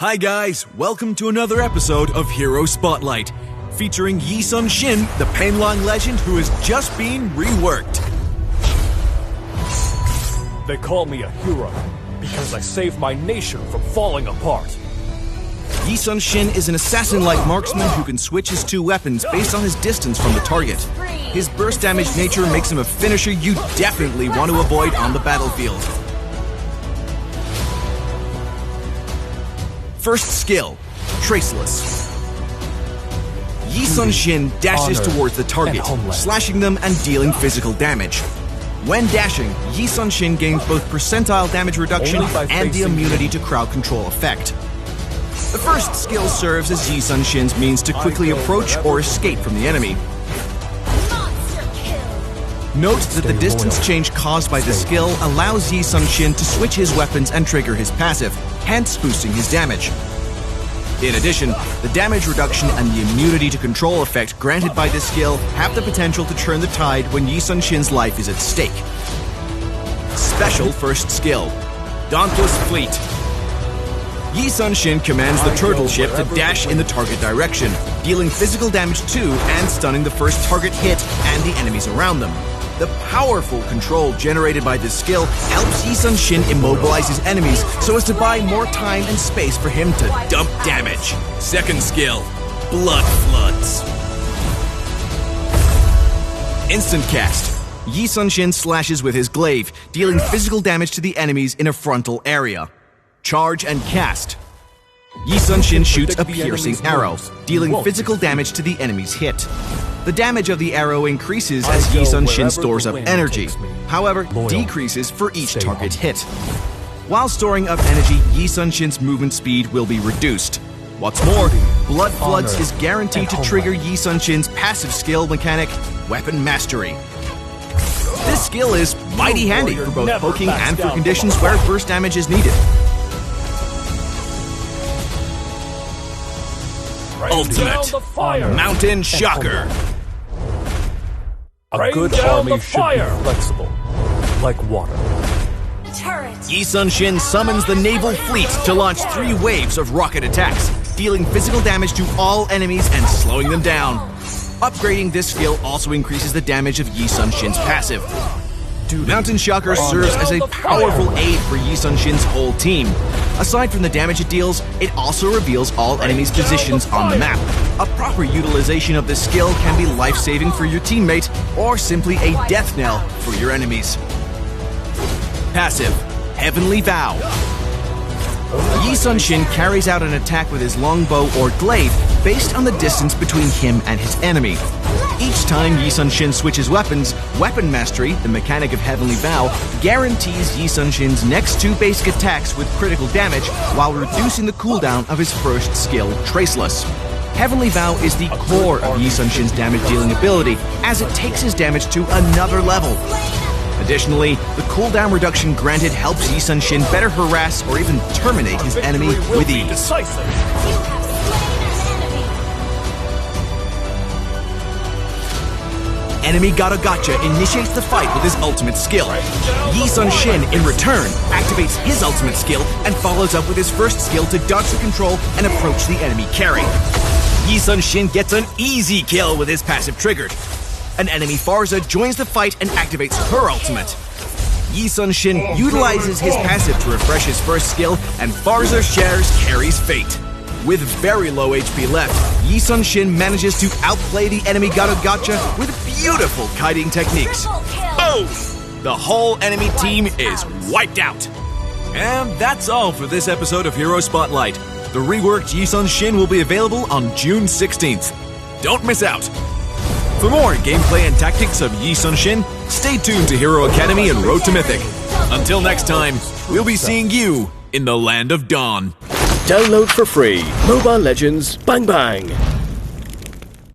Hi guys, welcome to another episode of Hero Spotlight, featuring Sun-Shin, the Painlong legend who has just been reworked. They call me a hero because I saved my nation from falling apart. Sun-Shin is an assassin-like marksman who can switch his two weapons based on his distance from the target. His burst damage nature makes him a finisher you definitely want to avoid on the battlefield. First skill, Traceless. Sun-Shin dashes towards the target, slashing them and dealing physical damage. When dashing, Sun-Shin gains both percentile damage reduction and the immunity to crowd control effect. The first skill serves as Sun-Shin's means to quickly approach or escape from the enemy. Note that the distance change caused by the skill allows Sun-Shin to switch his weapons and trigger his passive, hence boosting his damage. In addition, the damage reduction and the immunity to control effect granted by this skill have the potential to turn the tide when Sun-Shin's life is at stake. Special first skill, Dauntless Fleet. Sun-Shin commands the turtle ship to dash in the target direction, dealing physical damage to and stunning the first target hit and the enemies around them. The powerful control generated by this skill helps Sun-Shin immobilize his enemies so as to buy more time and space for him to dump damage. Second skill, Blood Floods. Instant cast. Sun-Shin slashes with his glaive, dealing physical damage to the enemies in a frontal area. Charge and cast. Sun-Shin shoots a piercing arrow, dealing physical damage to the enemy's hit. The damage of the arrow increases as Sun-Shin stores up energy, however, decreases for each target hit. While storing up energy, Sun-Shin's movement speed will be reduced. What's more, Blood Floods is guaranteed to trigger Sun-Shin's passive skill mechanic, Weapon Mastery. This skill is mighty handy for both poking and for conditions where burst damage is needed. Ultimate Mountain Shocker. A good army should be flexible, like water. Sun-Shin summons the naval fleet to launch 3 waves of rocket attacks, dealing physical damage to all enemies and slowing them down. Upgrading this skill also increases the damage of Sun-Shin's passive. Mountain Shocker serves as a powerful aid for Sun-Shin's whole team. Aside from the damage it deals, it also reveals all enemies' positions on the map. A proper utilization of this skill can be life-saving for your teammate, or simply a death knell for your enemies. Passive, Heavenly Vow. Sun-Shin carries out an attack with his longbow or glaive based on the distance between him and his enemy. Each time Sun-Shin switches weapons, Weapon Mastery, the mechanic of Heavenly Vow, guarantees Sun-Shin's next 2 basic attacks with critical damage while reducing the cooldown of his first skill, Traceless. Heavenly Vow is the core of Sun-Shin's damage-dealing ability, as it takes his damage to another level. Additionally, the cooldown reduction granted helps Sun-Shin better harass or even terminate his enemy with ease. Enemy Gotcha initiates the fight with his ultimate skill. Sun-Shin, in return, activates his ultimate skill and follows up with his first skill to dodge the control and approach the enemy carry. Sun-Shin gets an easy kill with his passive triggered. An enemy Farza joins the fight and activates her ultimate. Sun-Shin utilizes his passive to refresh his first skill, and Farza shares Carrie's fate. With very low HP left, Sun-Shin manages to outplay the enemy Gotcha with beautiful kiting techniques. Boom! The whole enemy team is wiped out. And that's all for this episode of Hero Spotlight. The reworked Sun-Shin will be available on June 16th. Don't miss out. For more gameplay and tactics of Sun-Shin, stay tuned to Hero Academy and Road to Mythic. Until next time, we'll be seeing you in the Land of Dawn. Download for free Mobile Legends Bang Bang.